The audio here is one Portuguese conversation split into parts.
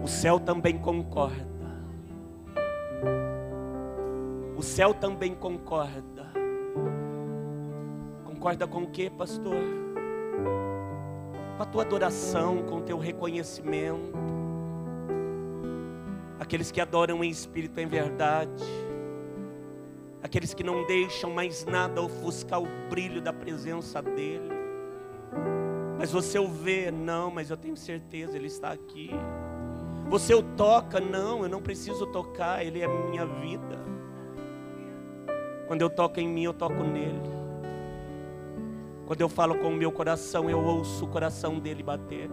O céu também concorda. O céu também concorda. Concorda com o que, pastor? Com a tua adoração, com o teu reconhecimento. Aqueles que adoram em espírito e em verdade. Aqueles que não deixam mais nada ofuscar o brilho da presença dEle. Mas você o vê? Não, mas eu tenho certeza, Ele está aqui. Você o toca? Não, eu não preciso tocar, Ele é a minha vida. Quando eu toco em mim, eu toco nele. Quando eu falo com o meu coração, eu ouço o coração dele bater.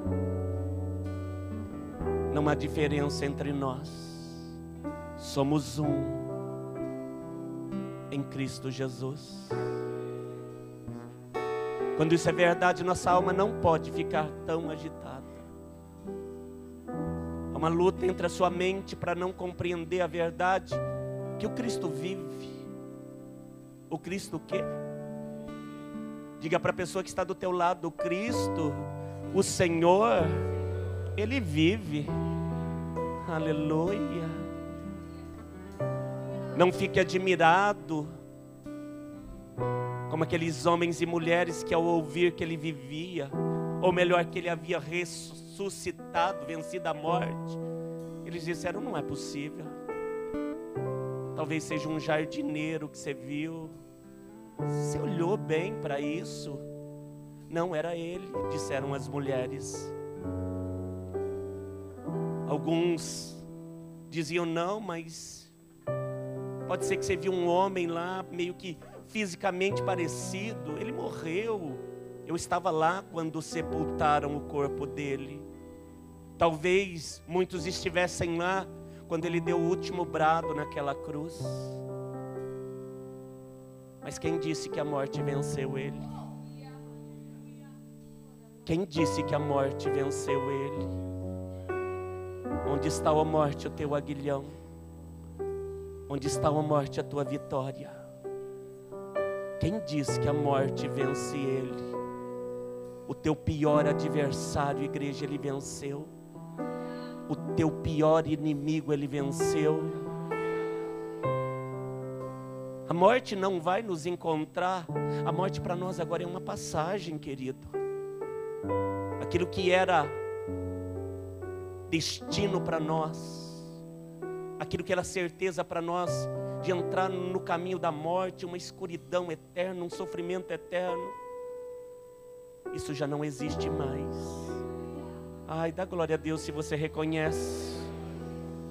Não há diferença entre nós. Somos um em Cristo Jesus. Quando isso é verdade, nossa alma não pode ficar tão agitada. Há uma luta entre a sua mente para não compreender a verdade que o Cristo vive. O Cristo o quê? Diga para a pessoa que está do teu lado: o Cristo, o Senhor, Ele vive. Aleluia. Não fique admirado como aqueles homens e mulheres que ao ouvir que Ele vivia, ou melhor, que Ele havia ressuscitado, vencido a morte, eles disseram: não é possível. Talvez seja um jardineiro que você viu. Você olhou bem para isso? Não era ele, disseram as mulheres. Alguns diziam: não, mas pode ser que você viu um homem lá, meio que fisicamente parecido. Ele morreu. Eu estava lá quando sepultaram o corpo dele. Talvez muitos estivessem lá quando ele deu o último brado naquela cruz. Mas quem disse que a morte venceu ele? Quem disse que a morte venceu ele? Onde está, ó morte, o teu aguilhão? Onde está, ó morte, a tua vitória? Quem disse que a morte vence ele? O teu pior adversário, igreja, ele venceu. O teu pior inimigo, ele venceu. A morte não vai nos encontrar. A morte para nós agora é uma passagem, querido. Aquilo que era destino para nós, aquilo que era certeza para nós de entrar no caminho da morte, uma escuridão eterna, um sofrimento eterno, isso já não existe mais. Ai, dá glória a Deus se você reconhece.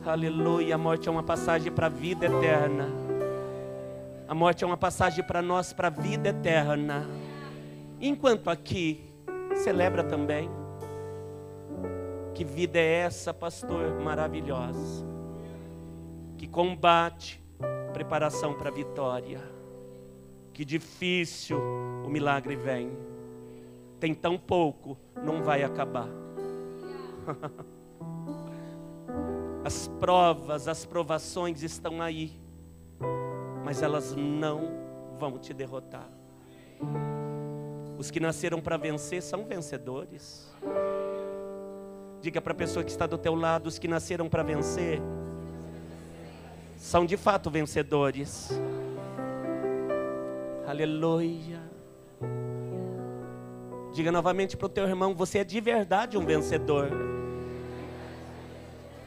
Aleluia, a morte é uma passagem para a vida eterna. A morte é uma passagem para nós, para a vida eterna. Enquanto aqui, celebra também. Que vida é essa, pastor? Maravilhosa. Que combate, preparação para a vitória. Que difícil o milagre vem. Tem tão pouco, não vai acabar. As provas, as provações estão aí, mas elas não vão te derrotar. Os que nasceram para vencer são vencedores. Diga para a pessoa que está do teu lado: os que nasceram para vencer são de fato vencedores. Aleluia. Diga novamente para o teu irmão: você é de verdade um vencedor.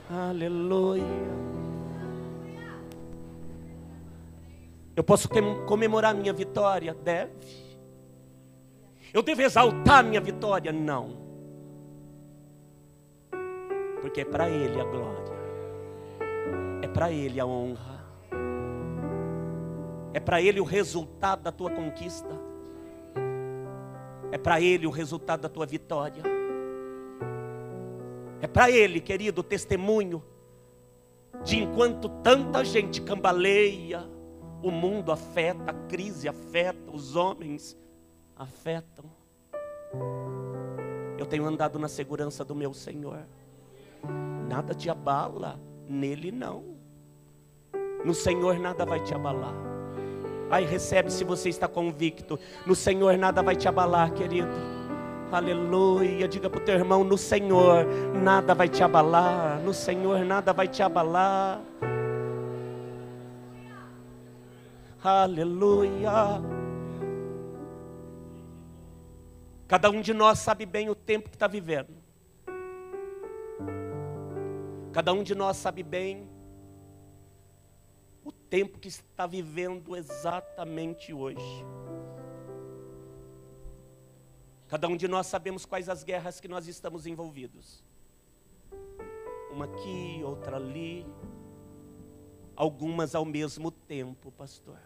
Aleluia. Eu posso comemorar minha vitória? Deve. Eu devo exaltar minha vitória? Não. Porque é para Ele a glória. É para Ele a honra. É para Ele o resultado da tua conquista. É para Ele o resultado da tua vitória. É para Ele, querido, o testemunho de enquanto tanta gente cambaleia, o mundo afeta, a crise afeta, os homens afetam. Eu tenho andado na segurança do meu Senhor. Nada te abala, nele não. No Senhor nada vai te abalar. Ai, recebe se você está convicto. No Senhor nada vai te abalar, querido. Aleluia. Diga para o teu irmão: no Senhor nada vai te abalar. No Senhor nada vai te abalar. Aleluia. Cada um de nós sabe bem o tempo que está vivendo. Cada um de nós sabe bem o tempo que está vivendo exatamente hoje. Cada um de nós sabemos quais as guerras que nós estamos envolvidos. Uma aqui, outra ali. Algumas ao mesmo tempo, pastor.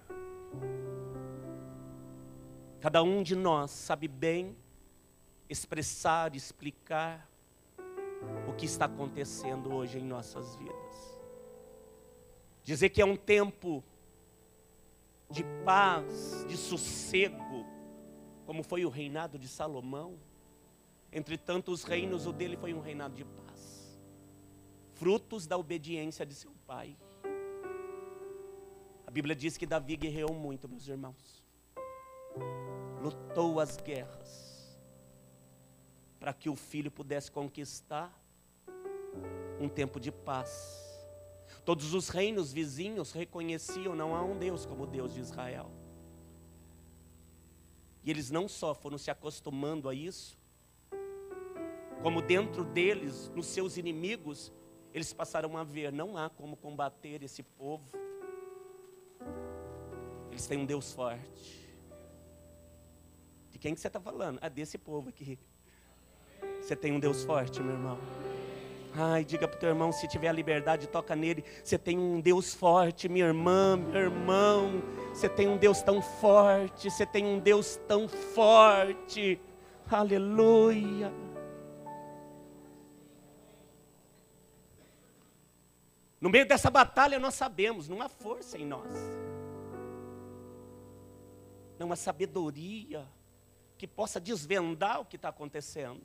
Cada um de nós sabe bem expressar, explicar o que está acontecendo hoje em nossas vidas. Dizer que é um tempo de paz, de sossego, como foi o reinado de Salomão. Entre tantos reinos, o dele foi um reinado de paz. Frutos da obediência de seu pai. A Bíblia diz que Davi guerreou muito, meus irmãos. Lutou as guerras para que o filho pudesse conquistar um tempo de paz. Todos os reinos vizinhos reconheciam: não há um Deus como o Deus de Israel. E eles não só foram se acostumando a isso, como dentro deles, nos seus inimigos, eles passaram a ver: não há como combater esse povo. Eles têm um Deus forte. De quem que você está falando? Ah, desse povo aqui. Você tem um Deus forte, meu irmão. Ai, diga para o teu irmão: se tiver a liberdade, toca nele. Você tem um Deus forte, minha irmã, meu irmão. Você tem um Deus tão forte. Você tem um Deus tão forte. Aleluia. No meio dessa batalha nós sabemos, não há força em nós. Não há sabedoria que possa desvendar o que está acontecendo.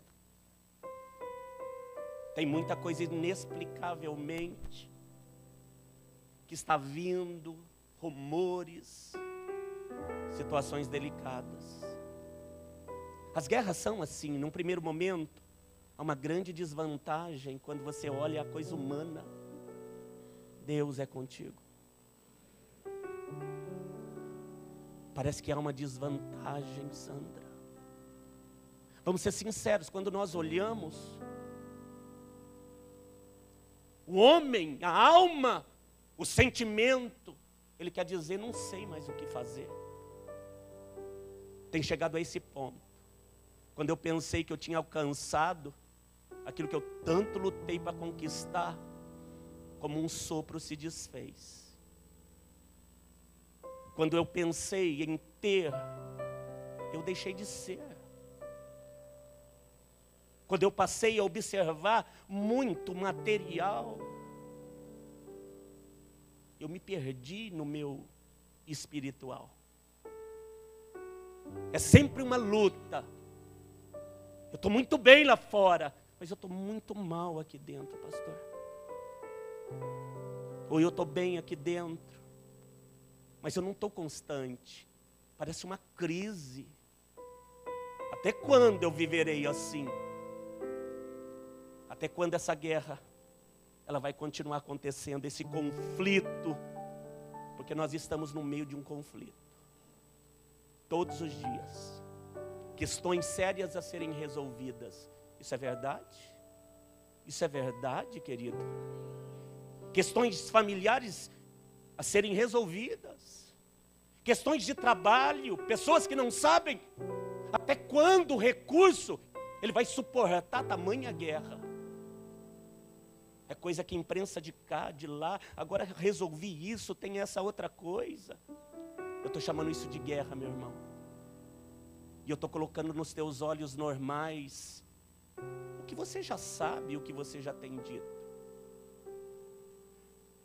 Tem muita coisa inexplicavelmente que está vindo, rumores, situações delicadas. As guerras são assim. Num primeiro momento, há uma grande desvantagem quando você olha a coisa humana. Deus é contigo. Parece que há uma desvantagem, Sandra. Vamos ser sinceros, quando nós olhamos, o homem, a alma, o sentimento, ele quer dizer: não sei mais o que fazer. Tem chegado a esse ponto. Quando eu pensei que eu tinha alcançado aquilo que eu tanto lutei para conquistar, como um sopro se desfez. Quando eu pensei em ter, eu deixei de ser. Quando eu passei a observar muito material, eu me perdi no meu espiritual. É sempre uma luta. Eu estou muito bem lá fora, mas eu estou muito mal aqui dentro, pastor. Ou eu estou bem aqui dentro, mas eu não estou constante. Parece uma crise. Até quando eu viverei assim? Até quando essa guerra ela vai continuar acontecendo, esse conflito? Porque nós estamos no meio de um conflito. Todos os dias. Questões sérias a serem resolvidas. Isso é verdade? Isso é verdade, querido? Questões familiares a serem resolvidas. Questões de trabalho, pessoas que não sabem até quando o recurso ele vai suportar tamanha guerra. É coisa que imprensa de cá, de lá. Agora resolvi isso, tem essa outra coisa. Eu estou chamando isso de guerra, meu irmão. E eu estou colocando nos teus olhos normais o que você já sabe, o que você já tem dito.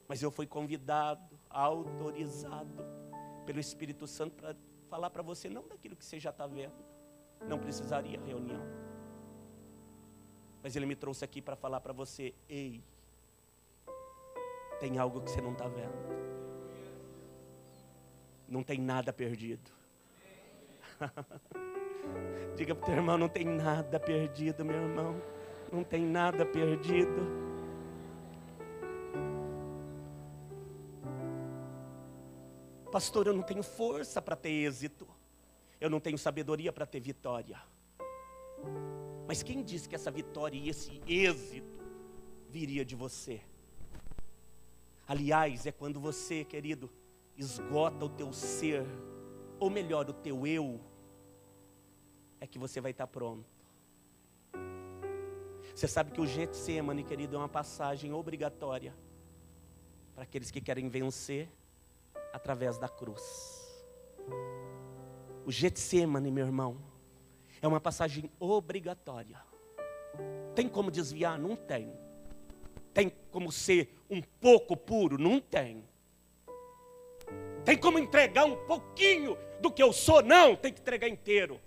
Mas eu fui convidado, autorizado pelo Espírito Santo para falar para você não daquilo que você já está vendo. Não precisaria reunião. Mas Ele me trouxe aqui para falar para você: ei, tem algo que você não está vendo. Não tem nada perdido. Diga para o teu irmão, não tem nada perdido, meu irmão. Não tem nada perdido. Pastor, eu não tenho força para ter êxito. Eu não tenho sabedoria para ter vitória. Mas quem disse que essa vitória e esse êxito viria de você? Aliás, é quando você, querido, esgota o teu ser, ou melhor, o teu eu, é que você vai estar pronto. Você sabe que o Getsemane, querido, é uma passagem obrigatória para aqueles que querem vencer através da cruz. O Getsemane, meu irmão, é uma passagem obrigatória. Tem como desviar? Não tem. Tem como ser um pouco puro? Não tem. Tem como entregar um pouquinho do que eu sou? Não, tem que entregar inteiro.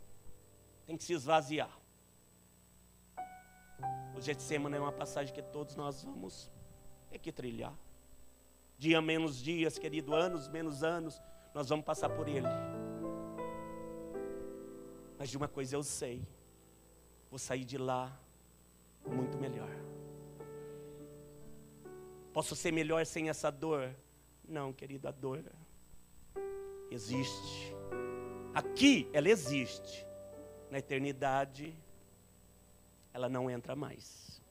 Tem que se esvaziar. O Getsemane é uma passagem que todos nós vamos ter que trilhar. Dia menos dias, querido, anos menos anos, nós vamos passar por ele. Mas de uma coisa eu sei, vou sair de lá muito melhor. Posso ser melhor sem essa dor? Não, querido, a dor existe. Aqui ela existe. Na eternidade, ela não entra mais.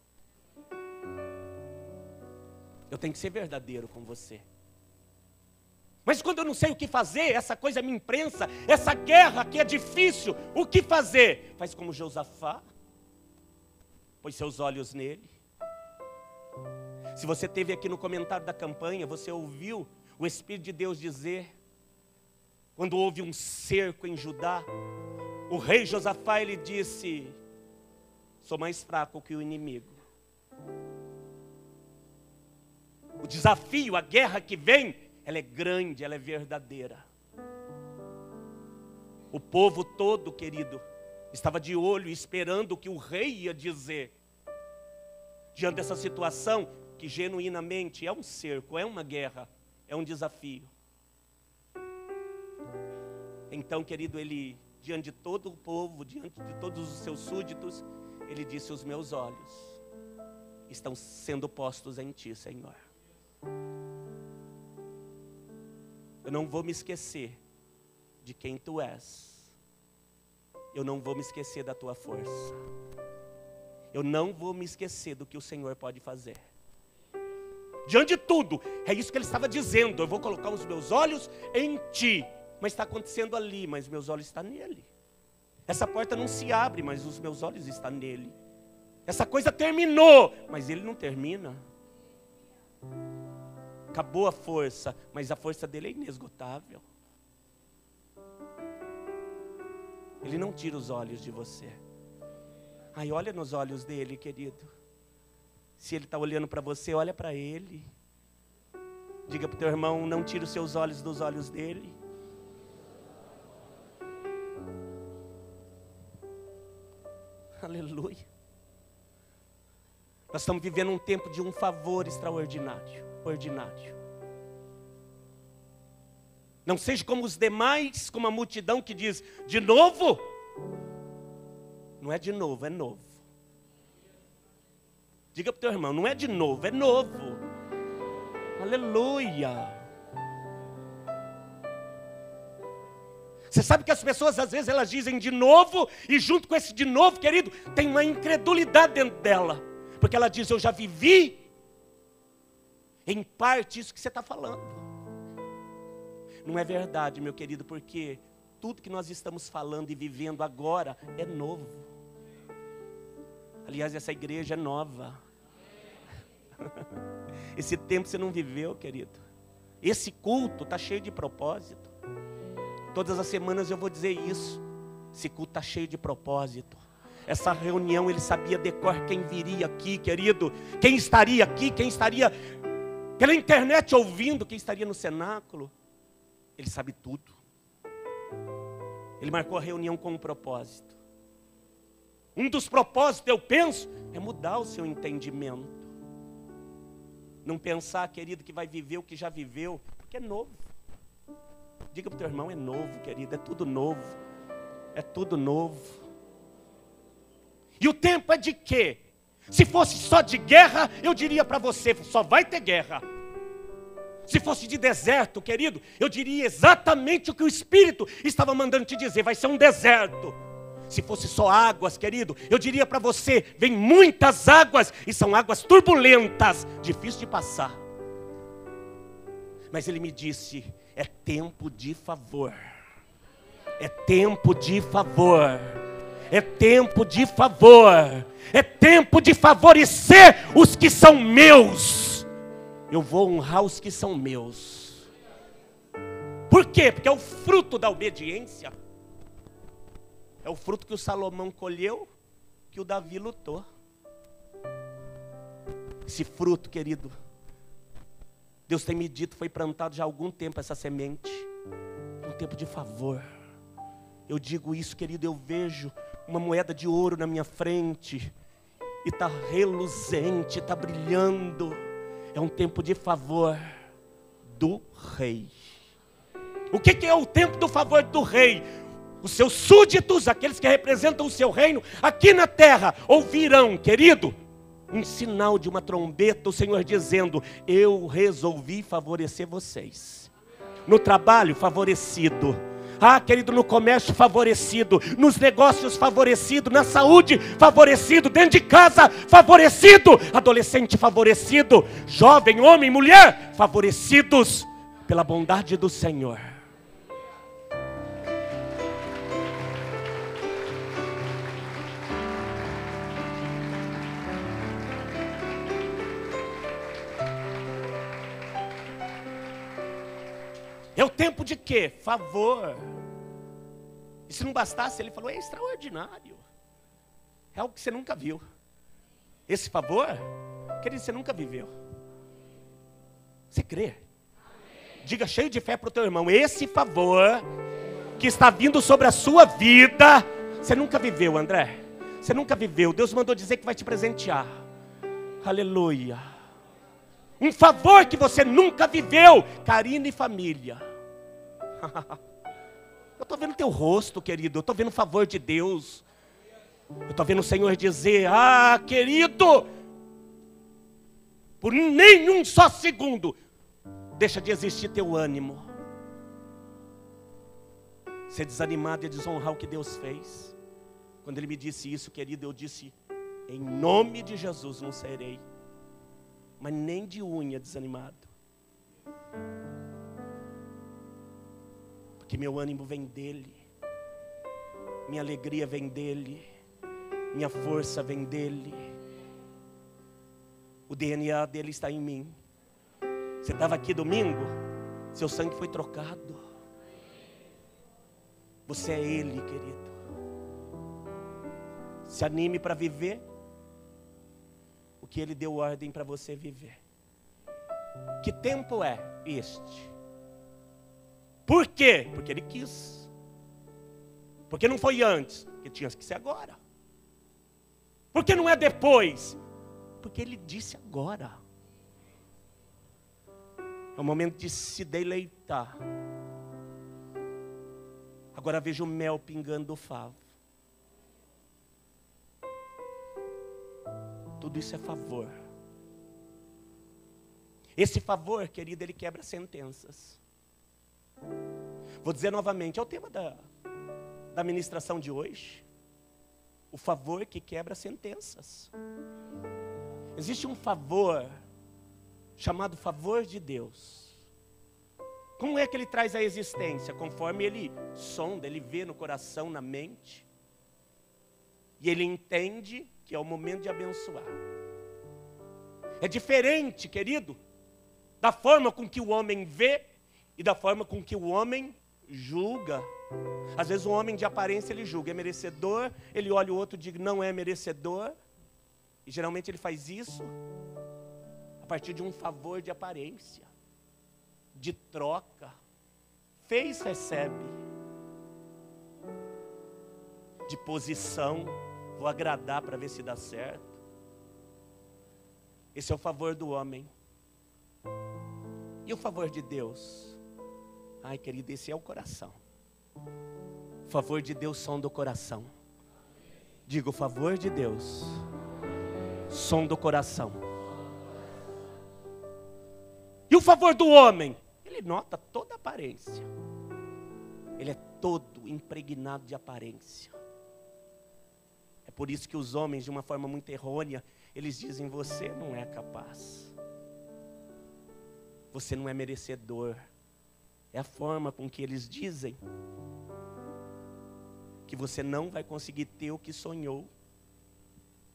Eu tenho que ser verdadeiro com você. Mas quando eu não sei o que fazer, essa coisa me imprensa, essa guerra que é difícil, o que fazer? Faz como Josafá, põe seus olhos nele. Se você teve aqui no comentário da campanha, você ouviu o Espírito de Deus dizer, quando houve um cerco em Judá, o rei Josafá, ele disse, sou mais fraco que o inimigo. O desafio, a guerra que vem, ela é grande, ela é verdadeira. O povo todo, querido, estava de olho, esperando o que o rei ia dizer. Diante dessa situação, que genuinamente é um cerco, é uma guerra, é um desafio. Então, querido, ele, diante de todo o povo, diante de todos os seus súditos, ele disse, os meus olhos estão sendo postos em ti, Senhor. Eu não vou me esquecer de quem tu és. Eu não vou me esquecer da tua força. Eu não vou me esquecer do que o Senhor pode fazer. Diante de tudo, é isso que ele estava dizendo. Eu vou colocar os meus olhos em ti. Mas está acontecendo ali, mas meus olhos estão nele. Essa porta não se abre, mas os meus olhos estão nele. Essa coisa terminou, mas ele não termina. Acabou a força, mas a força dele é inesgotável. Ele não tira os olhos de você. Ai, olha nos olhos dele, querido. Se ele está olhando para você, olha para ele. Diga para o teu irmão, não tira os seus olhos dos olhos dele. Aleluia. Nós estamos vivendo um tempo de um favor extraordinário. Não seja como os demais, como a multidão que diz, de novo? Não é de novo, é novo. Diga para o teu irmão, não é de novo, é novo. Aleluia. Você sabe que as pessoas às vezes elas dizem de novo, e junto com esse de novo, querido, tem uma incredulidade dentro dela. Porque ela diz, eu já vivi em parte isso que você está falando. Não é verdade, meu querido, porque tudo que nós estamos falando e vivendo agora é novo. Aliás, essa igreja é nova. Esse tempo você não viveu, querido. Esse culto está cheio de propósito. Todas as semanas eu vou dizer isso. Esse culto está cheio de propósito. Essa reunião ele sabia de cor quem viria aqui, querido. Quem estaria aqui, quem estaria pela internet ouvindo, quem estaria no cenáculo. Ele sabe tudo. Ele marcou a reunião com um propósito. Um dos propósitos, eu penso, é mudar o seu entendimento. Não pensar, querido, que vai viver o que já viveu, porque é novo. Diga para o teu irmão, é novo, querido, é tudo novo. É tudo novo. E o tempo é de quê? Se fosse só de guerra, eu diria para você, só vai ter guerra. Se fosse de deserto, querido, eu diria exatamente o que o Espírito estava mandando te dizer, vai ser um deserto. Se fosse só águas, querido, eu diria para você, vem muitas águas, e são águas turbulentas, difícil de passar. Mas ele me disse, é tempo de favor. É tempo de favor. É tempo de favor. É tempo de favorecer os que são meus. Eu vou honrar os que são meus. Por quê? Porque é o fruto da obediência. É o fruto que o Salomão colheu, que o Davi lutou. Esse fruto, querido, Deus tem me dito, foi plantado já há algum tempo essa semente. Um tempo de favor. Eu digo isso, querido, eu vejo uma moeda de ouro na minha frente. E está reluzente, está brilhando. É um tempo de favor do rei. O que é o tempo do favor do rei? Os seus súditos, aqueles que representam o seu reino, aqui na terra, ouvirão, querido, um sinal de uma trombeta, o Senhor dizendo, eu resolvi favorecer vocês. No trabalho, favorecido. Ah, querido, no comércio favorecido, nos negócios favorecido, na saúde favorecido, dentro de casa favorecido, adolescente favorecido, jovem, homem, mulher, favorecidos pela bondade do Senhor. É o tempo de quê? Favor. E se não bastasse, ele falou, é extraordinário. É algo que você nunca viu. Esse favor, querido, você nunca viveu. Você crê? Amém. Diga cheio de fé para o teu irmão, esse favor que está vindo sobre a sua vida, você nunca viveu, André. Você nunca viveu. Deus mandou dizer que vai te presentear. Aleluia. Um favor que você nunca viveu. Carinho e família. Eu estou vendo teu rosto, querido. Eu estou vendo o favor de Deus. Eu estou vendo o Senhor dizer, ah, querido, por nenhum só segundo, deixa de existir teu ânimo. Ser desanimado e desonrar o que Deus fez. Quando Ele me disse isso, querido, eu disse, em nome de Jesus não serei. Mas nem de unha desanimado. Porque meu ânimo vem dEle. Minha alegria vem dEle. Minha força vem dEle. O DNA dEle está em mim. Você estava aqui domingo, seu sangue foi trocado. Você é Ele, querido. Se anime para viver o que Ele deu ordem para você viver. Que tempo é este? Por quê? Porque Ele quis. Porque não foi antes, porque tinha que ser agora. Porque não é depois, porque Ele disse agora. É o momento de se deleitar. Agora vejo o mel pingando do favo. Tudo isso é favor. Esse favor, querido, ele quebra sentenças. Vou dizer novamente, é o tema da ministração de hoje. O favor que quebra sentenças. Existe um favor chamado favor de Deus. Como é que ele traz à existência? Conforme ele sonda, ele vê no coração, na mente. E ele entende que é o momento de abençoar. É diferente, querido, da forma com que o homem vê e da forma com que o homem julga. Às vezes o homem de aparência ele julga, é merecedor, ele olha o outro e diz não é merecedor. E geralmente ele faz isso a partir de um favor de aparência, de troca. Fez, recebe. De posição, vou agradar para ver se dá certo. Esse é o favor do homem. E o favor de Deus? Ai, querido, esse é o coração. favor de Deus sonda o coração. Diga, o favor de Deus sonda o coração. E o favor do homem? Ele nota toda a aparência. Ele é todo impregnado de aparência. É por isso que os homens, de uma forma muito errônea, eles dizem: você não é capaz. Você não é merecedor. É a forma com que eles dizem que você não vai conseguir ter o que sonhou,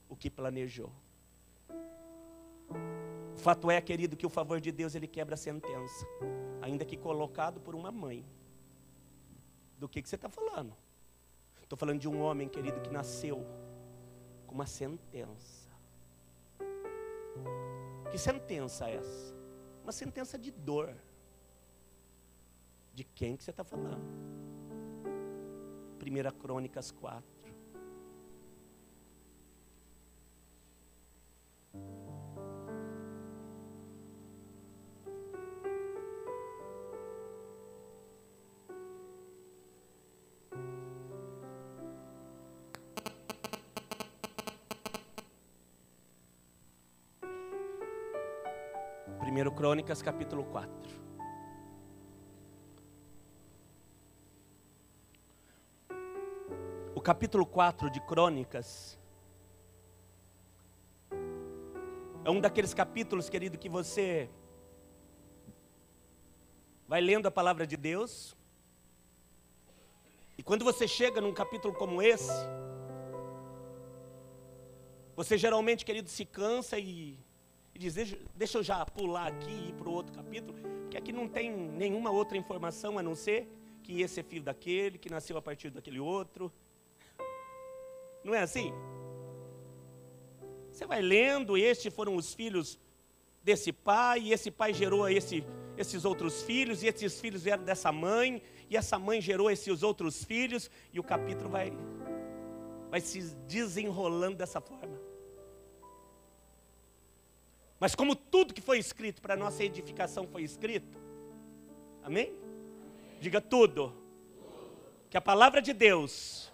o que planejou. O fato é, querido, que o favor de Deus, ele quebra a sentença, ainda que colocado por uma mãe. Do que você está falando? Estou falando de um homem, querido, que nasceu com uma sentença. Que sentença é essa? Uma sentença de dor. De quem que você está falando? 1 Crônicas 4. Primeiro Crônicas, capítulo 4. O capítulo 4 de Crônicas é um daqueles capítulos, querido, que você vai lendo a palavra de Deus, e quando você chega num capítulo como esse, você geralmente, querido, se cansa e diz: deixa eu já pular aqui e ir para o outro capítulo, porque aqui não tem nenhuma outra informação a não ser que esse é filho daquele, que nasceu a partir daquele outro. Não é assim? Você vai lendo, estes foram os filhos desse pai, e esse pai gerou esses outros filhos, e esses filhos vieram dessa mãe, e essa mãe gerou esses outros filhos, e o capítulo vai se desenrolando dessa forma. Mas como tudo que foi escrito para nossa edificação foi escrito, amém? Diga tudo. Que a palavra de Deus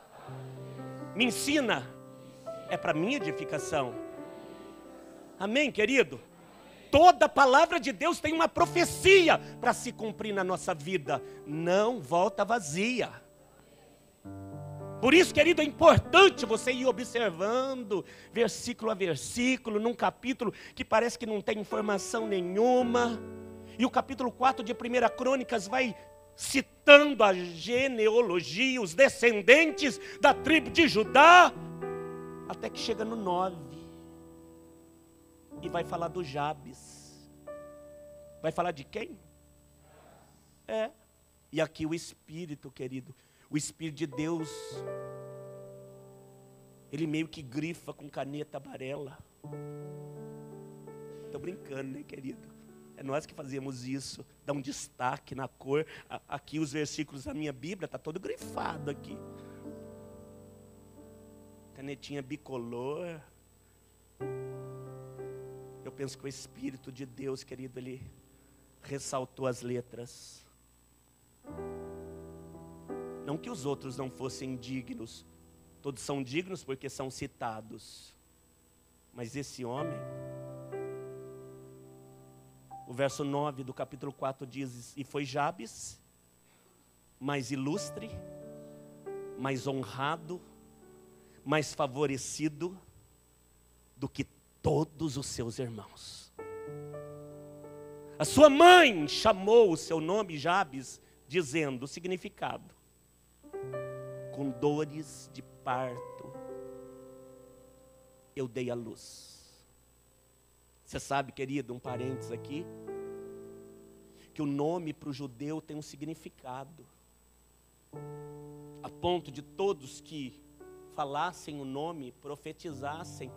me ensina é para minha edificação. Amém, querido? Toda a palavra de Deus tem uma profecia para se cumprir na nossa vida. Não volta vazia. Por isso, querido, é importante você ir observando, versículo a versículo, num capítulo que parece que não tem informação nenhuma. E o capítulo 4 de 1 Crônicas vai citando a genealogia, os descendentes da tribo de Judá, até que chega no 9. E vai falar do Jabes. Vai falar de quem? E aqui o Espírito, querido, o Espírito de Deus, ele meio que grifa com caneta amarela. Estou brincando, né, querido? É nós que fazemos isso, dá um destaque na cor. Aqui os versículos da minha Bíblia, está todo grifado aqui. Canetinha bicolor. Eu penso que o Espírito de Deus, querido, ele ressaltou as letras. Não que os outros não fossem dignos, todos são dignos porque são citados. Mas esse homem, o verso 9 do capítulo 4 diz: e foi Jabes, mais ilustre, mais honrado, mais favorecido do que todos os seus irmãos. A sua mãe chamou o seu nome Jabes, dizendo o significado: com dores de parto eu dei à luz. Você sabe, querido, um parênteses aqui, que o nome para o judeu tem um significado, a ponto de todos que falassem o nome, profetizassem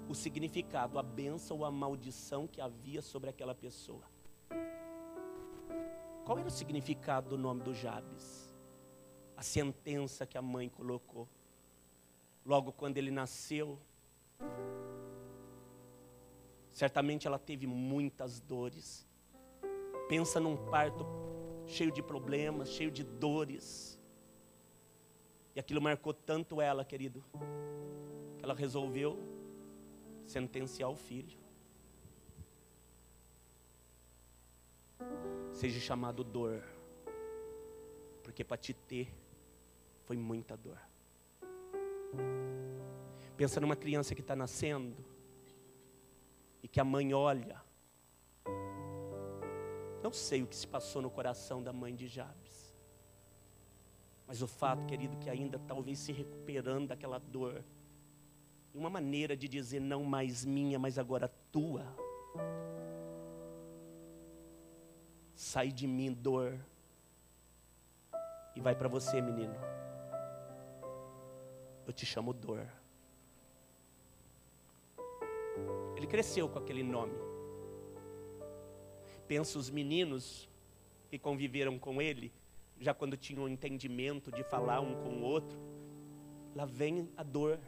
o significado, a bênção ou a maldição que havia sobre aquela pessoa. Qual era o significado do nome do Jabes? A sentença que a mãe colocou. Logo quando ele nasceu, certamente ela teve muitas dores. Pensa num parto cheio de problemas, cheio de dores. E aquilo marcou tanto ela, querido, que ela resolveu sentenciar o filho. Seja chamado dor, porque para te ter foi muita dor. Pensa numa criança que está nascendo e que a mãe olha. Não sei o que se passou no coração da mãe de Jabes, mas o fato, querido, que ainda talvez se recuperando daquela dor, e uma maneira de dizer não mais minha, mas agora tua. Sai de mim, dor, e vai para você, menino. Eu te chamo dor. Ele cresceu com aquele nome. Pensa os meninos que conviveram com ele, já quando tinham um entendimento de falar um com o outro, lá vem a dor.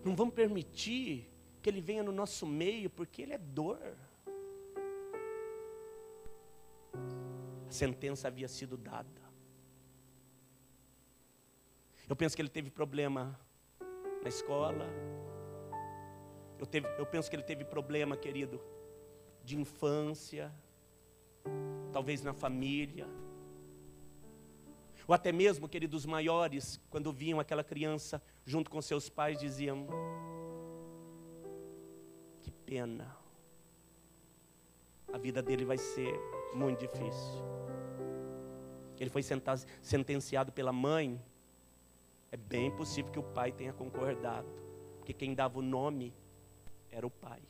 Não vamos permitir que ele venha no nosso meio, porque ele é dor. A sentença havia sido dada. Eu penso que ele teve problema na escola. Eu penso que ele teve problema, querido, de infância, talvez na família. Ou até mesmo, queridos, os maiores, quando viam aquela criança junto com seus pais, diziam: que pena, a vida dele vai ser muito difícil. Ele foi sentenciado pela mãe. É bem possível que o pai tenha concordado, porque quem dava o nome era o pai.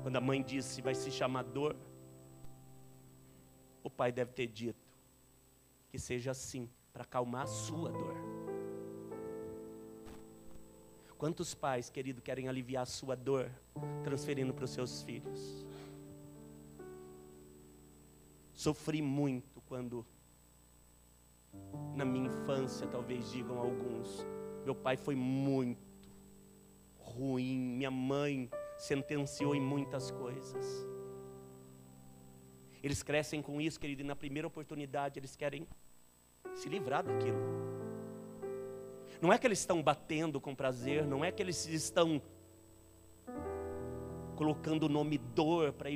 Quando a mãe disse vai se chamar dor, o pai deve ter dito que seja assim, para acalmar a sua dor. Quantos pais, querido, querem aliviar a sua dor, transferindo para os seus filhos? Sofri muito quando, na minha infância, talvez digam alguns, meu pai foi muito ruim, minha mãe sentenciou em muitas coisas. Eles crescem com isso, querido, e na primeira oportunidade eles querem se livrar daquilo. Não é que eles estão batendo com prazer, não é que eles estão colocando o nome dor para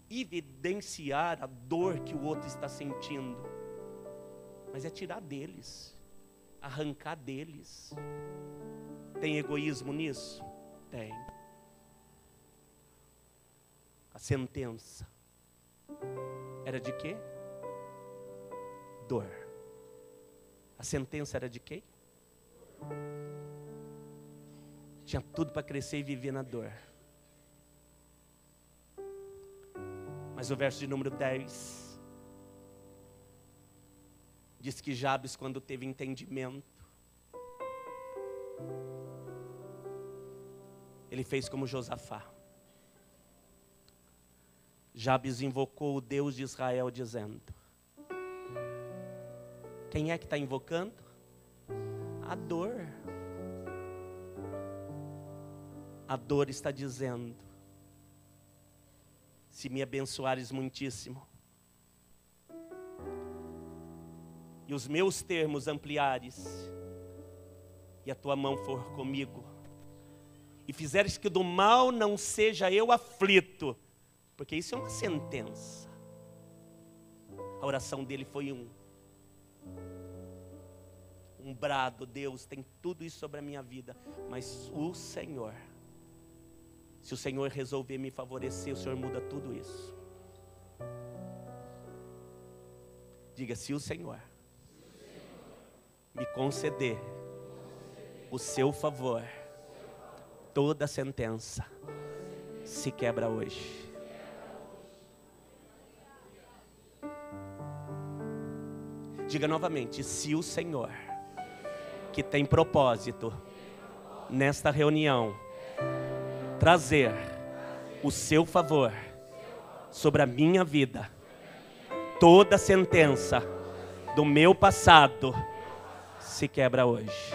evidenciar a dor que o outro está sentindo, mas é tirar deles, arrancar deles. Tem egoísmo nisso? Tem. A sentença era de quê? Dor. A sentença era de quê? Tinha tudo para crescer e viver na dor. Mas o verso de número 10 diz que Jabes, quando teve entendimento, ele fez como Josafá. Jabes invocou o Deus de Israel, dizendo: quem é que está invocando? A dor. A dor está dizendo: se me abençoares muitíssimo, e os meus termos ampliares, e a tua mão for comigo, e fizeres que do mal não seja eu aflito, porque isso é uma sentença. A oração dele foi um brado: Deus, tem tudo isso sobre a minha vida, mas o Senhor, se o Senhor resolver me favorecer, o Senhor muda tudo isso. Diga: se o Senhor me conceder o seu favor, toda sentença se quebra hoje. Diga novamente: se o Senhor, que tem propósito nesta reunião, trazer o seu favor sobre a minha vida, toda sentença do meu passado se quebra hoje.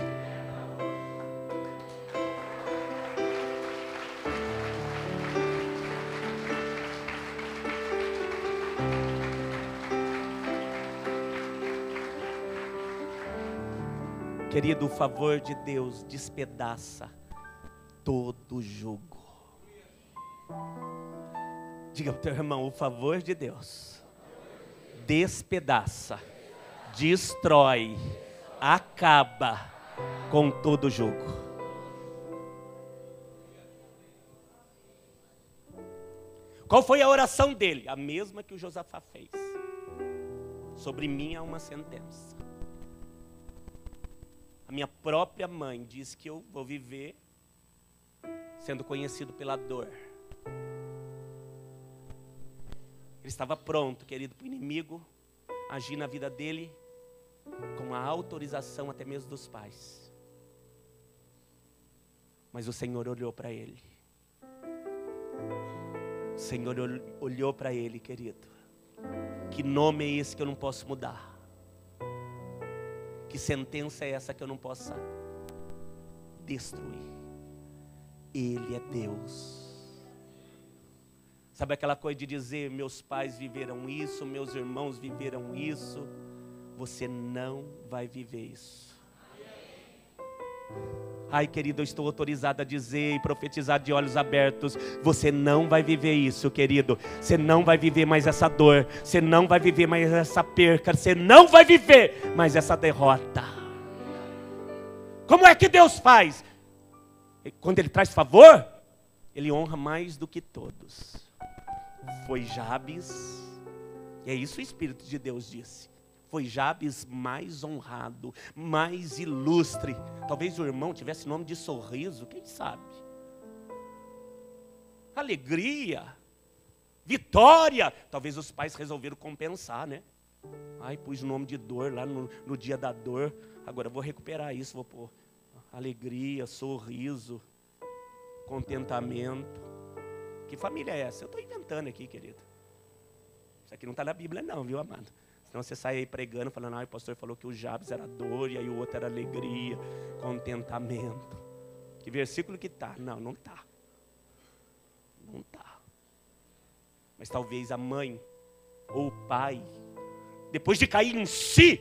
Querido, o favor de Deus despedaça todo jugo. Diga para o teu irmão, o favor de Deus despedaça, destrói, acaba com todo jugo. Qual foi a oração dele? A mesma que o Josafá fez. Sobre mim há uma sentença. A minha própria mãe diz que eu vou viver sendo conhecido pela dor. Ele estava pronto, querido, para o inimigo agir na vida dele com a autorização até mesmo dos pais. Mas o Senhor olhou para ele. O Senhor olhou para ele, querido. Que nome é esse que eu não posso mudar? Que sentença é essa que eu não possa destruir? Ele é Deus. Sabe aquela coisa de dizer, meus pais viveram isso, meus irmãos viveram isso? Você não vai viver isso. Ai, querido, eu estou autorizado a dizer e profetizar de olhos abertos. Você não vai viver isso, querido. Você não vai viver mais essa dor. Você não vai viver mais essa perca. Você não vai viver mais essa derrota. Como é que Deus faz? Quando Ele traz favor, Ele honra mais do que todos. Foi Jabes, e é isso que o Espírito de Deus disse. Foi Jabes mais honrado, mais ilustre. Talvez o irmão tivesse nome de Sorriso, quem sabe? Alegria, vitória. Talvez os pais resolveram compensar, né? Ai, pus o nome de Dor lá no dia da dor. Agora eu vou recuperar isso, vou pôr alegria, sorriso, contentamento. Que família é essa? Eu estou inventando aqui, querido. Isso aqui não está na Bíblia não, viu, amado? Senão você sai aí pregando, falando, o pastor falou que o Jabes era dor, e aí o outro era alegria, contentamento. Que versículo que está? Não, não está. Não está. Mas talvez a mãe ou o pai, depois de cair em si,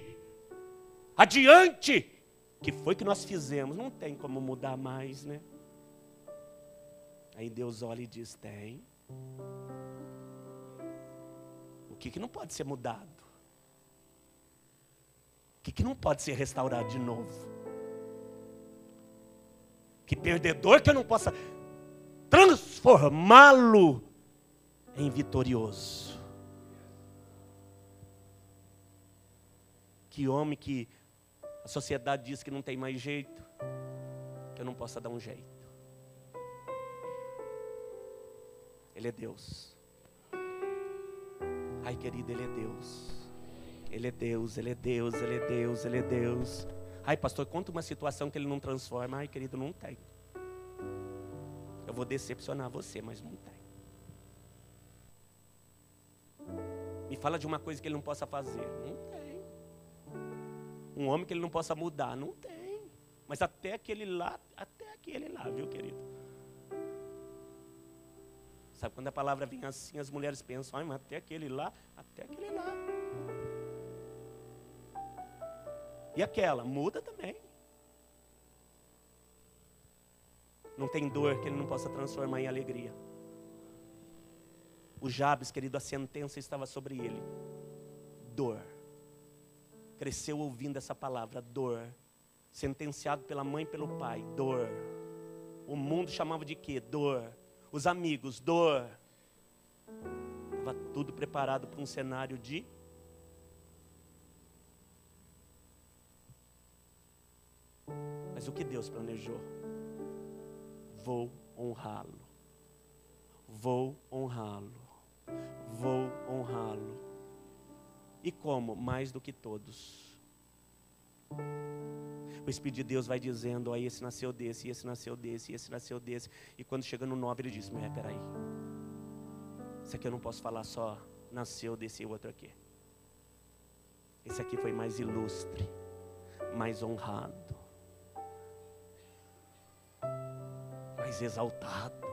adiante, que foi que nós fizemos? Não tem como mudar mais, né? Aí Deus olha e diz, tem. O que não pode ser mudado? O que não pode ser restaurado de novo? Que perdedor que eu não possa transformá-lo em vitorioso. Que homem que a sociedade diz que não tem mais jeito, que eu não possa dar um jeito. Ele é Deus. Ai, querido, Ele é Deus. Ele é Deus, Ele é Deus, Ele é Deus, Ele é Deus. Ai, pastor, conta uma situação que Ele não transforma. Ai, querido, não tem. Eu vou decepcionar você, mas não tem. Me fala de uma coisa que Ele não possa fazer. Não tem. Um homem que Ele não possa mudar. Não tem. Mas até aquele lá, viu, querido? Sabe quando a palavra vem assim, as mulheres pensam, mas até aquele lá. E aquela, muda também. Não tem dor que Ele não possa transformar em alegria. O Jabes, querido, a sentença estava sobre ele. Dor. Cresceu ouvindo essa palavra, dor. Sentenciado pela mãe e pelo pai, dor. O mundo chamava de quê? Dor. Os amigos, dor. Estava tudo preparado para um cenário de... Mas o que Deus planejou? Vou honrá-lo. Vou honrá-lo. Vou honrá-lo. E como? Mais do que todos. O Espírito de Deus vai dizendo, esse nasceu desse, esse nasceu desse, esse nasceu desse. E quando chega no 9 ele diz, mas peraí. Esse aqui eu não posso falar só, nasceu desse e outro aqui. Esse aqui foi mais ilustre, mais honrado, mais exaltado,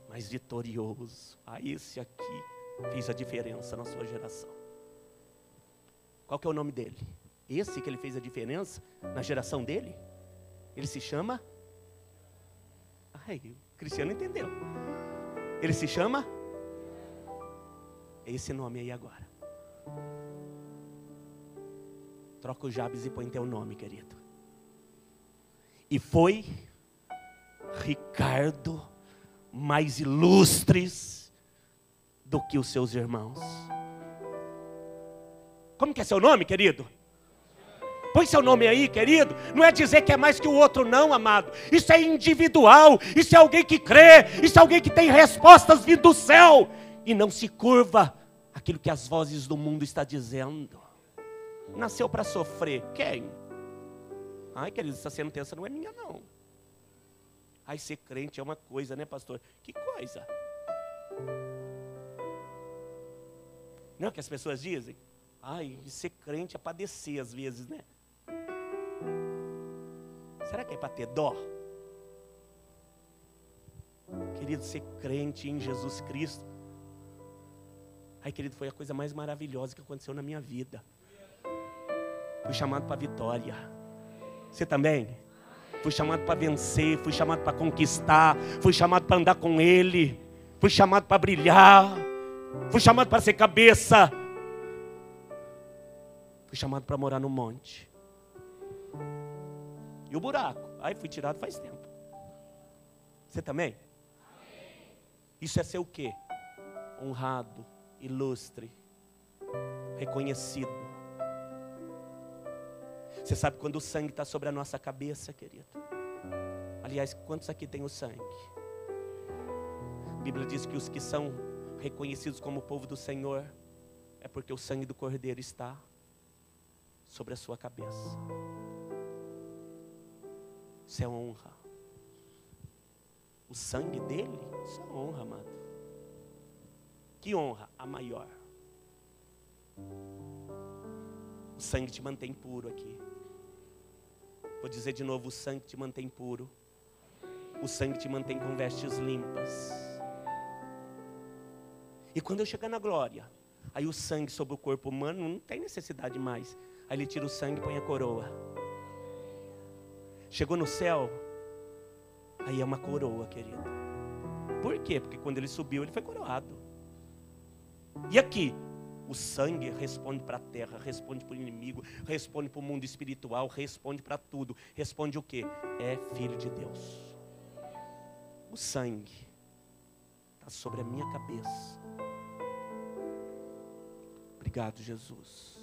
mais vitorioso. Esse aqui fez a diferença na sua geração. Qual que é o nome dele? Esse que ele fez a diferença na geração dele, ele se chama... Ai, o Cristiano entendeu. Ele se chama... É esse nome aí agora. Troca o Jabes e põe teu nome, querido. E foi Ricardo mais ilustres do que os seus irmãos. Como que é seu nome, querido? Põe seu nome aí, querido. Não é dizer que é mais que o outro, não, amado. Isso é individual. Isso é alguém que crê. Isso é alguém que tem respostas vindo do céu. E não se curva aquilo que as vozes do mundo estão dizendo. Nasceu para sofrer. Quem? Ai, querido, essa sentença não é minha, não. Ai, ser crente é uma coisa, né, pastor? Que coisa? Não é o que as pessoas dizem? Ai, ser crente é padecer às vezes, né? Será que é para ter dó? Querido, ser crente em Jesus Cristo. Ai, querido, foi a coisa mais maravilhosa que aconteceu na minha vida. Fui chamado para vitória. Você também? Fui chamado para vencer, fui chamado para conquistar, fui chamado para andar com Ele, fui chamado para brilhar, fui chamado para ser cabeça, fui chamado para morar no monte. E o buraco? Aí fui tirado faz tempo. Você também? Isso é ser o quê? Honrado, ilustre, reconhecido. Você sabe quando o sangue está sobre a nossa cabeça, querido? Aliás, quantos aqui tem o sangue? A Bíblia diz que os que são reconhecidos como o povo do Senhor é porque o sangue do Cordeiro está sobre a sua cabeça. Isso é honra. O sangue dele, isso é honra, amado. Que honra? A maior. O sangue te mantém puro aqui. Vou dizer de novo, o sangue te mantém puro. O sangue te mantém com vestes limpas. E quando eu chegar na glória, aí o sangue sobre o corpo humano não tem necessidade mais. Aí ele tira o sangue e põe a coroa. Chegou no céu, aí é uma coroa, querido. Por quê? Porque quando ele subiu, ele foi coroado. E aqui? O sangue responde para a terra, responde para o inimigo, responde para o mundo espiritual, responde para tudo. Responde o quê? É filho de Deus. O sangue está sobre a minha cabeça. Obrigado, Jesus.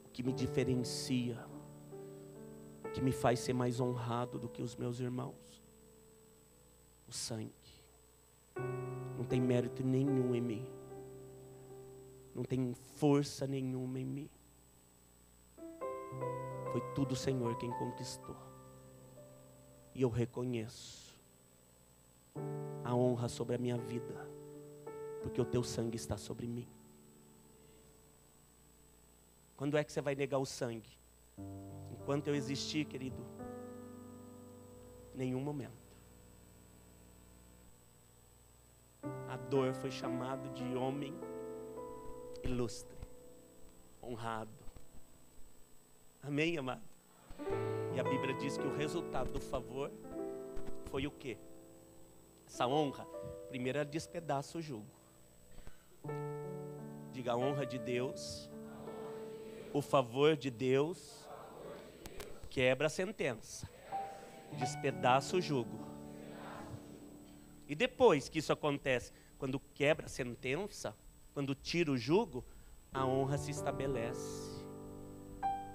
O que me diferencia, o que me faz ser mais honrado do que os meus irmãos. O sangue. Não tem mérito nenhum em mim. Não tem força nenhuma em mim. Foi tudo o Senhor quem conquistou. E eu reconheço a honra sobre a minha vida, porque o teu sangue está sobre mim. Quando é que você vai negar o sangue? Enquanto eu existir, querido, nenhum momento. A dor foi chamado de homem ilustre, honrado. Amém, amado? E a Bíblia diz que o resultado do favor foi o quê? Essa honra, primeiro ela despedaça o jugo. Diga: a honra de Deus, o favor de Deus, quebra a sentença, despedaça o jugo. E depois que isso acontece, quando quebra a sentença, quando tira o jugo, a honra se estabelece.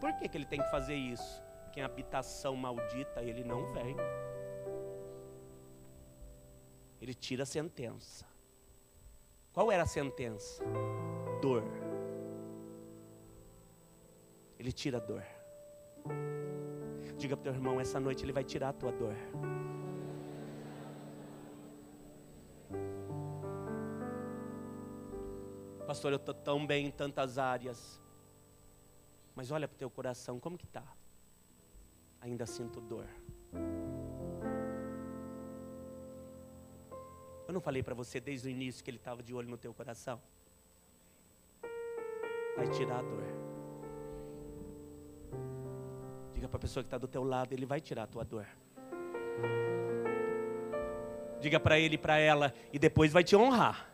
Por que ele tem que fazer isso? Porque em habitação maldita ele não vem. Ele tira a sentença. Qual era a sentença? Dor. Ele tira a dor. Diga para o teu irmão, essa noite ele vai tirar a tua dor. Pastor, eu estou tão bem em tantas áreas. Mas olha para o teu coração, como que está? Ainda sinto dor. Eu não falei para você desde o início que ele estava de olho no teu coração? Vai tirar a dor. Diga para a pessoa que está do teu lado, Ele vai tirar a tua dor. Diga para ele e para ela, e depois vai te honrar.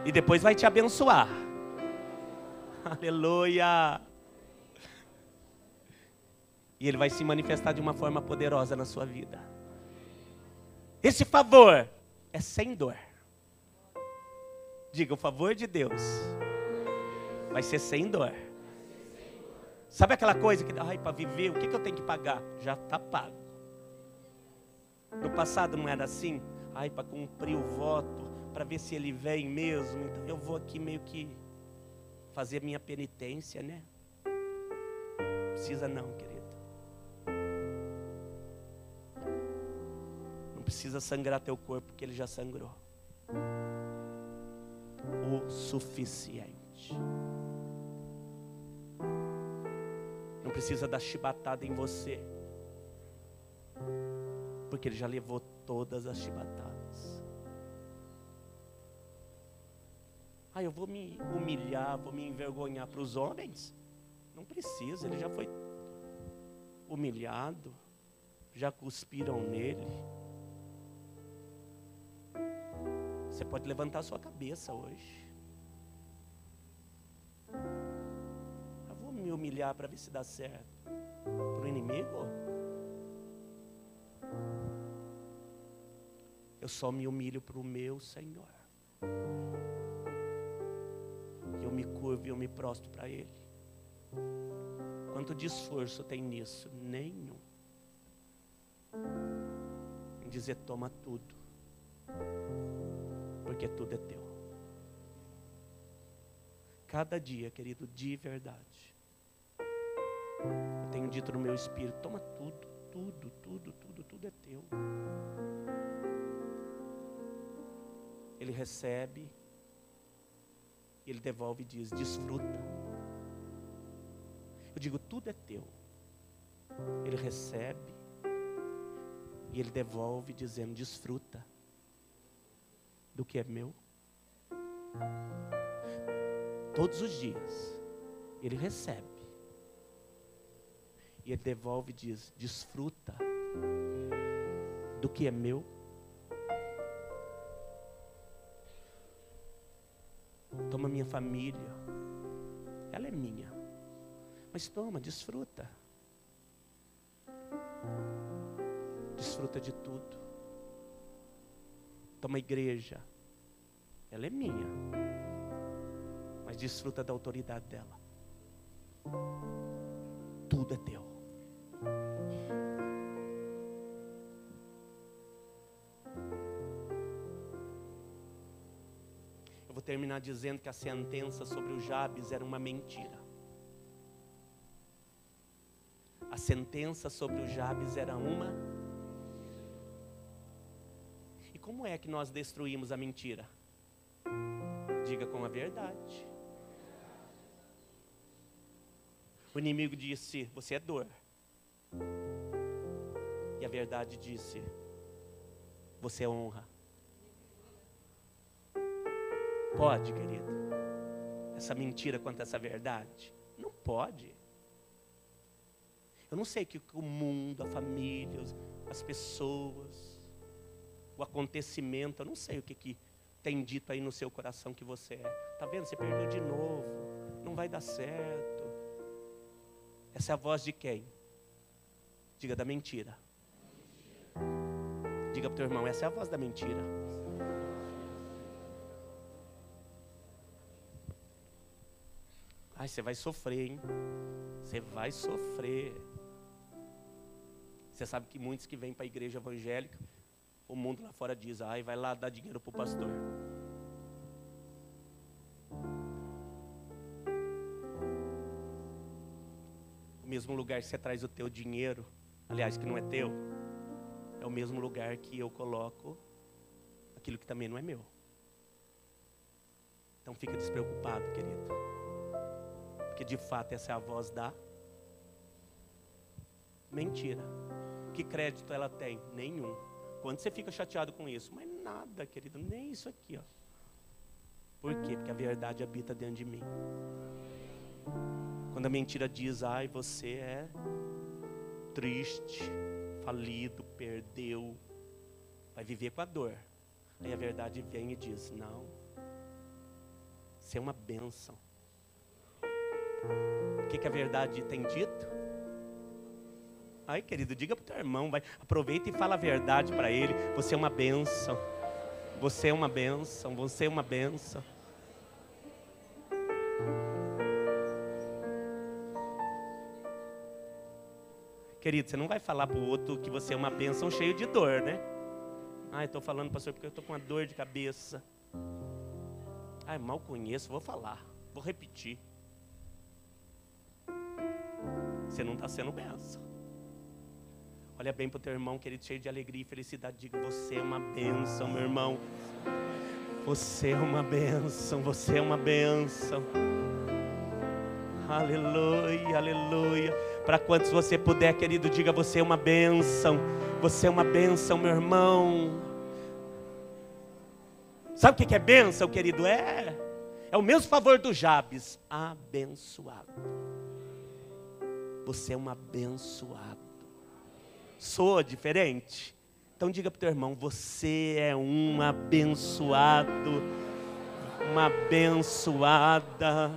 E depois vai te abençoar. Aleluia. E Ele vai se manifestar de uma forma poderosa na sua vida. Esse favor é sem dor. Diga, o favor de Deus vai ser sem dor. Sabe aquela coisa que, para viver, o que eu tenho que pagar? Já está pago. No passado não era assim? Para cumprir o voto, para ver se ele vem mesmo, então eu vou aqui meio que fazer minha penitência, né? Não precisa não, querido. Não precisa sangrar teu corpo, porque ele já sangrou. O suficiente. Não precisa dar chibatada em você, porque Ele já levou todas as chibatadas. Eu vou me humilhar, vou me envergonhar para os homens? Não precisa, Ele já foi humilhado, já cuspiram nele. Você pode levantar sua cabeça hoje. Eu vou me humilhar para ver se dá certo. Para o inimigo? Eu só me humilho para o meu Senhor. Eu me curvo e eu me prostro para Ele. Quanto de esforço tem nisso? Nenhum. Em dizer, toma tudo. Porque tudo é teu. Cada dia, querido, de verdade. Eu tenho dito no meu espírito, toma tudo, tudo é teu. Ele recebe, ele devolve e diz, desfruta. Eu digo, tudo é teu. Ele recebe e ele devolve dizendo, desfruta do que é meu. Todos os dias ele recebe e ele devolve e diz, desfruta do que é meu. Toma minha família, ela é minha, mas toma, desfruta. Desfruta de tudo. Toma a igreja, ela é minha, mas desfruta da autoridade dela. Tudo é teu. Eu vou terminar dizendo que a sentença sobre o Jabes era uma mentira. A sentença sobre o Jabes era uma. E como é que nós destruímos a mentira? Diga com a verdade. O inimigo disse, você é dor. E a verdade disse, você é honra. Pode, querido, essa mentira contra essa verdade? Não pode. Eu não sei o que o mundo, a família, as pessoas, o acontecimento, eu não sei o que tem dito aí no seu coração que você é. Está vendo? Você perdeu de novo, não vai dar certo. Essa é a voz de quem? Diga, da mentira. Diga para o teu irmão, essa é a voz da mentira. Você vai sofrer, hein? Você vai sofrer. Você sabe que muitos que vêm para a igreja evangélica, o mundo lá fora diz, vai lá dar dinheiro para o pastor. O mesmo lugar que você traz o teu dinheiro, aliás, que não é teu, é o mesmo lugar que eu coloco aquilo que também não é meu. Então fica despreocupado, querido. Porque de fato essa é a voz da mentira. Que crédito ela tem? Nenhum. Quando você fica chateado com isso? Mas nada, querido, nem isso aqui, ó. Por quê? Porque a verdade habita dentro de mim. Quando a mentira diz, você é triste, falido, perdeu, vai viver com a dor. Aí a verdade vem e diz: não, você é uma bênção. O que a verdade tem dito? Ai, querido, diga para o teu irmão, vai, aproveita e fala a verdade para ele. Você é uma bênção. Você é uma bênção. Você é uma bênção. Querido, você não vai falar para o outro que você é uma bênção cheio de dor, né? Ah, eu estou falando, pastor, porque eu estou com uma dor de cabeça. Ah, mal conheço, vou falar, vou repetir. Você não está sendo bênção. Olha bem para o teu irmão, querido, cheio de alegria e felicidade. Diga: você é uma bênção, meu irmão. Você é uma bênção, você é uma bênção. Aleluia, aleluia. Para quantos você puder, querido, diga: você é uma bênção. Você é uma bênção, meu irmão. Sabe o que é bênção, querido? É o mesmo favor do Jabes. Abençoado. Você é um abençoado. Soa diferente? Então diga para o teu irmão: você é um abençoado, uma abençoada.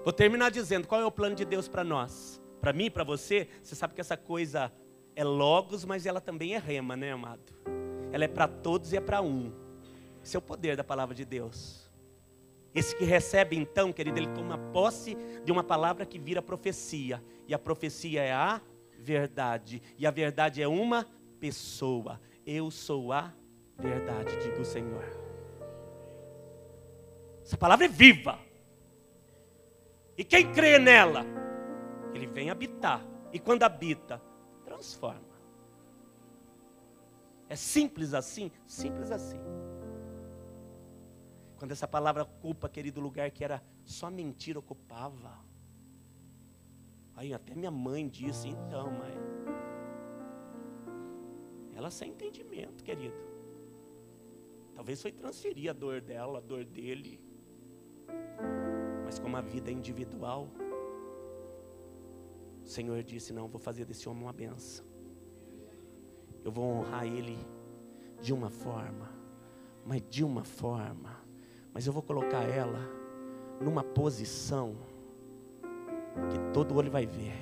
Vou terminar dizendo qual é o plano de Deus para nós. Para mim e para você, você sabe que essa coisa é logos, mas ela também é rema, né, amado? Ela é para todos e é para um. Esse é o poder da palavra de Deus. Esse que recebe então, querido, ele toma posse de uma palavra que vira profecia. E a profecia é a verdade. E a verdade é uma pessoa. Eu sou a verdade, diga o Senhor. Essa palavra é viva. E quem crê nela, ele vem habitar. E quando habita, transforma. É simples assim? Simples assim. Quando essa palavra ocupa, querido, lugar que era só mentira ocupava. Aí até minha mãe disse: então, mãe. Ela sem entendimento, querido. Talvez foi transferir a dor dela, a dor dele. Mas como a vida é individual, o Senhor disse: não, vou fazer desse homem uma bênção. Eu vou honrar ele de uma forma, mas de uma forma. Mas eu vou colocar ela numa posição que todo olho vai ver,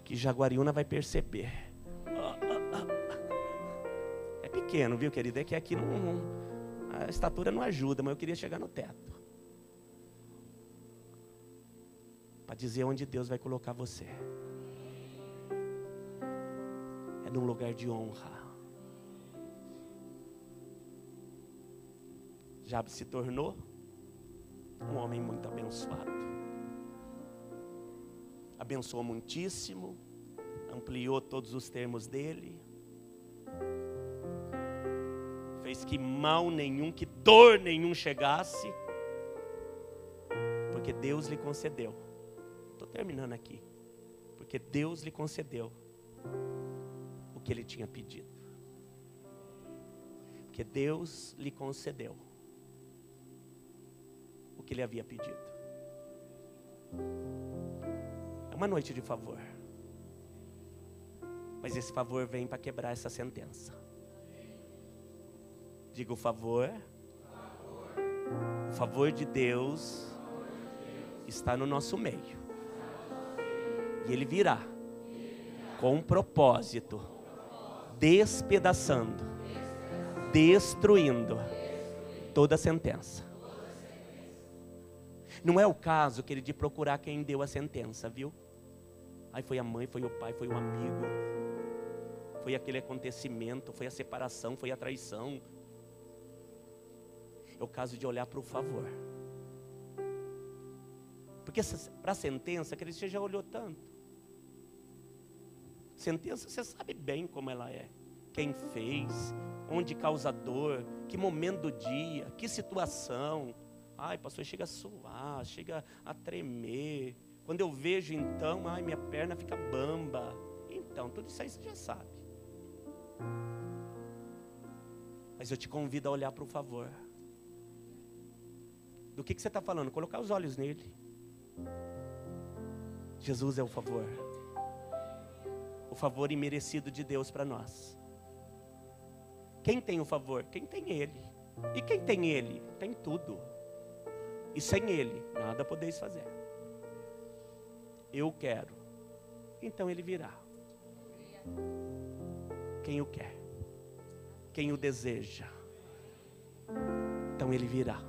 que Jaguariúna vai perceber. É pequeno, viu, querido? É que aqui a estatura não ajuda, mas eu queria chegar no teto. Para dizer onde Deus vai colocar você. É num lugar de honra. Jabes se tornou um homem muito abençoado. Abençoou muitíssimo, ampliou todos os termos dele, fez que mal nenhum, que dor nenhum chegasse, porque Deus lhe concedeu. Estou terminando aqui. Porque Deus lhe concedeu o que ele tinha pedido. Porque Deus lhe concedeu o que ele havia pedido. É uma noite de favor. Mas esse favor vem para quebrar essa sentença. Diga: o favor de Deus está no nosso meio. E ele virá com um propósito, despedaçando, destruindo toda a sentença. Não é o caso, querido, de procurar quem deu a sentença, viu? Aí foi a mãe, foi o pai, foi o amigo, foi aquele acontecimento, foi a separação, foi a traição. É o caso de olhar para o favor. Porque para a sentença, querido, você já olhou tanto. Sentença, você sabe bem como ela é. Quem fez, onde causa dor, que momento do dia, que situação. Ai, pastor, chega a suar, chega a tremer. Quando eu vejo então, ai, minha perna fica bamba. Então, tudo isso aí você já sabe. Mas eu te convido a olhar para o favor. Do que você está falando? Colocar os olhos nele. Jesus é o favor. O favor imerecido de Deus para nós. Quem tem o favor? Quem tem Ele. E quem tem Ele? Tem tudo. E sem Ele, nada podeis fazer. Eu quero. Então Ele virá. Quem o quer. Quem o deseja. Então Ele virá.